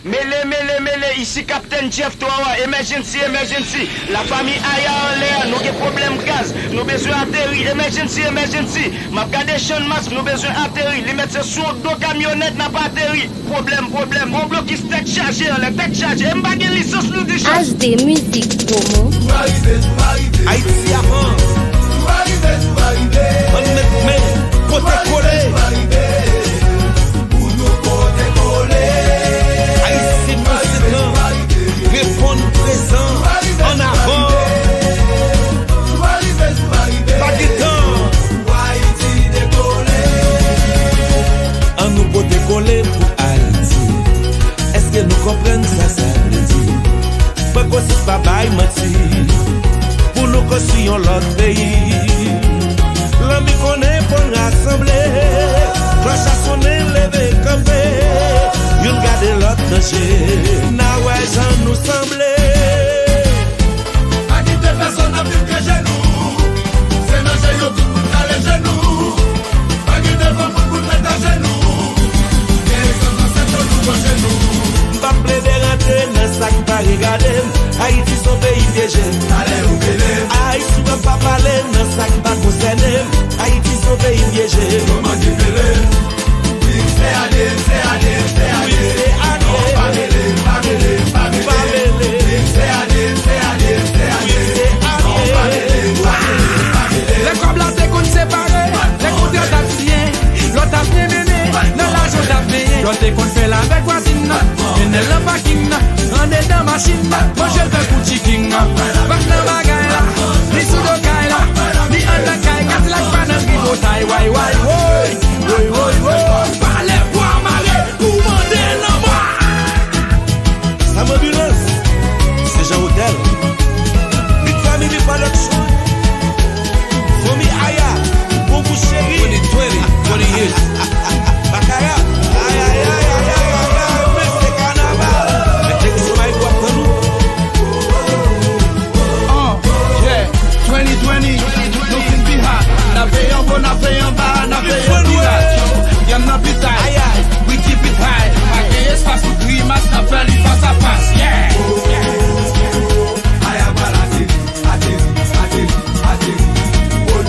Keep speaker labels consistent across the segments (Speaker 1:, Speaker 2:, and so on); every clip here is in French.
Speaker 1: Mêlé, ici Captain Jeff Toawa, emergency. La famille Aya en l'air, nous avons problème gaz, nous besoin atterrir, emergency. M'a regardé Sean Mas, nous besoin atterrir, les mettre sur deux camionnettes n'a pas atterri. Problème, mon bloc qui tête chargé, la tête chargée, m'bagé licence nous dit
Speaker 2: HD Musique Promo.
Speaker 3: Haïti avant. On met côté collé. Haïti président. Répondre présent. En avant. Pas du temps. On nous peut décoller pour Haïti. Est-ce que nous comprenons ça veut dire? Pas qu'on se pas menti. Pour nous construire l'autre pays. L'homme connaît pour rassembler. Cloche à sonner, lever, camper. Y'on garde l'autre danger. Na ouais, j'en nous semblait.
Speaker 4: A qui te personne n'a plus que genoux. C'est nos genoux, tout le monde a les genoux. A qui te font pour mettre à genoux. Et comme ça, c'est tout le genoux.
Speaker 3: Pas plaider rentrer dans sac, pas regarder. Haïti son pays piégé.
Speaker 4: Allez, ou bébé.
Speaker 3: Haïti va pas parler dans sac, pas concerné. Haïti son pays piégé.
Speaker 4: Comment tu fais le? Oui, c'est allé.
Speaker 3: Oui, c'est allé.
Speaker 4: Pas mêlé. Oui, c'est allé.
Speaker 3: Oui, c'est allé.
Speaker 5: Les comme là, c'est qu'on séparé. Les comptes d'Assien. L'autre a bien mené. Dans l'argent d'Assien. L'autre qu'on fait la belle voisine. Une est le parking. On est dans machine. Moi je fais pour chicken. Bac dans ma gaille. Ni sous le gaille. Ni en la gaille. Quand la panne qui vaut taille. Why. Parlez pour marrer. Pour demander la mort.
Speaker 3: Ça m'ambulance. C'est Jean Hôtel. Une famille pas l'autre chose. Fomi Aya. Pour vous chérie. 20 years. Bakaya. Aïe. Mais c'est carnaval. Mais t'es sur my boîte pour nous.
Speaker 5: Oh, yeah, 2020, nothing be hot. Na pay on bon, na pay on bas, na pay on pirate. Y'a n'a plus taille, we keep it high. Pas espace pour grimace, na fait les face à face, yeah.
Speaker 4: Aya balade, atterri. Bon,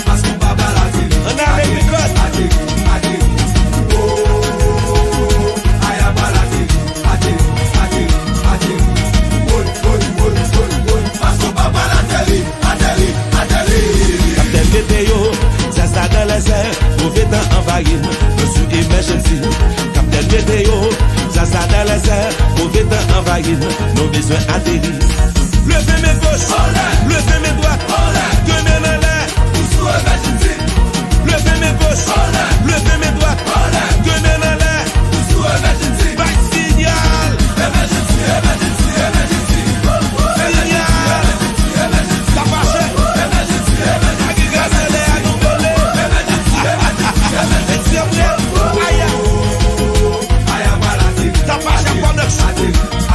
Speaker 4: parce qu'on va balader.
Speaker 3: On a les picotes.
Speaker 4: Atterri. Oh, aya balade, atterri. Bon, parce qu'on va balader. Atterri.
Speaker 3: Captain Météo, ça dans les airs, mauvais temps envahi, je suis emergency. Captain Météo, ça dans les airs, mauvais temps envahi, nos besoins atterris. Levez mes gauches, levez mes droites, que mes mains l'air,
Speaker 4: Sous emergency,
Speaker 3: levez mes gauches, levez mes droites, que mes mains l'air,
Speaker 4: sous emergency,
Speaker 3: back signal,
Speaker 4: emergency.
Speaker 3: signal, ça marche, agigazele à nous voler, c'est vrai, aïe,
Speaker 4: Aya balade,
Speaker 3: ça marche à connexion.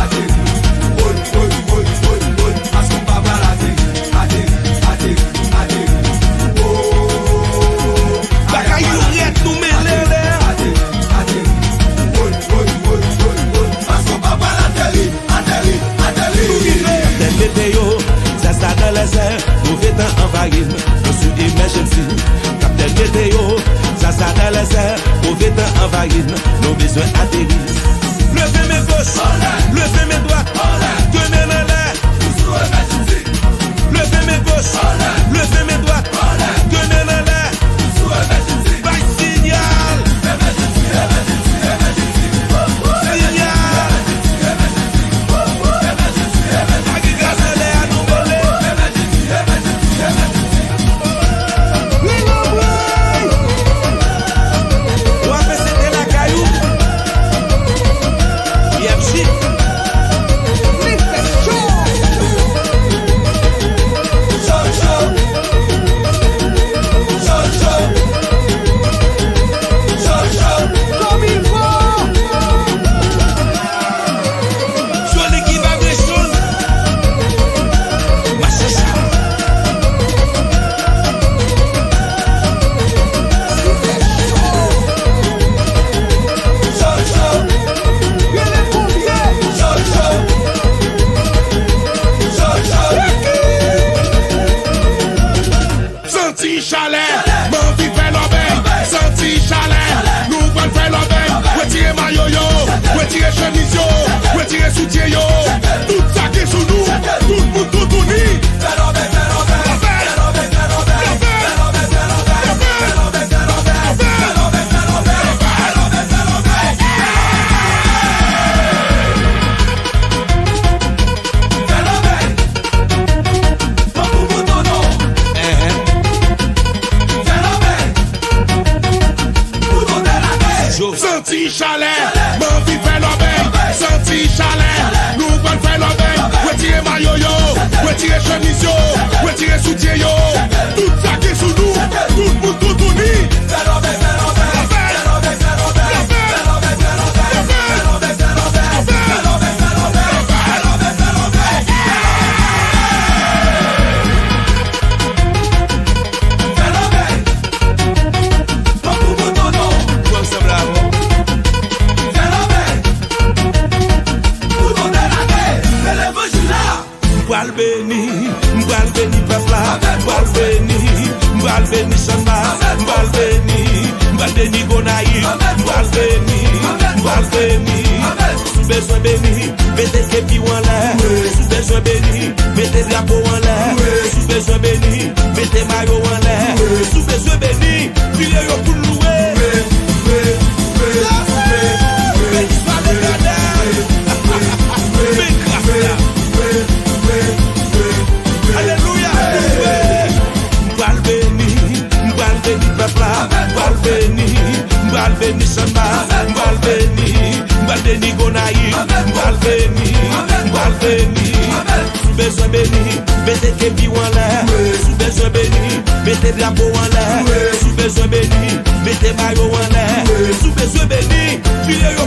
Speaker 4: atterri. Bon, parce qu'on va balader. Atterri. Oh,
Speaker 3: Bakay yourette nous mêler l'air.
Speaker 4: atterri. Bon, parce qu'on va balader. Atterri.
Speaker 3: Captain Météo, ça dans les airs, mauvais temps envahi, je suis emergency. Captain Météo, ça dans les airs, mauvais temps envahi, nos besoins atterris. Levez mes gauches, levez mes droites, que mes mains l'air.
Speaker 4: Sous emergency,
Speaker 3: Levez mes gauches, levez mes droites, que mes mains l'air.
Speaker 4: sous emergency,
Speaker 3: Back signal, signal, agigazele à nous voler. Ou après c'était la caillou. YMC.
Speaker 4: Show.
Speaker 6: chalet, m'envie faire l'obéi, senti chalet, nous allons faire l'obéi, retirer maillot yo, retirer chemise yo, retirer soutien yo, tout ça qui est sous nous, tout le monde tout uni.
Speaker 3: M'bal béni peuple là, m'bal béni Samba, m'bal béni Gonaïve, m'bal béni, sous besoin béni, mettez képi en l'air, sous besoin béni, mettez drapeau en l'air, sous besoin béni, mettez maillot en l'air, sous besoin béni, criez yo pour louer. Alléluia. M'bal béni peuple là, m'bal béni Samba, m'bal béni Gonaïve, m'bal béni, sous besoin béni, mettez képi en l'air, sous besoin béni, mettez drapeau en l'air, sous besoin béni, mettez maillot en l'air, sous besoin béni, criez yo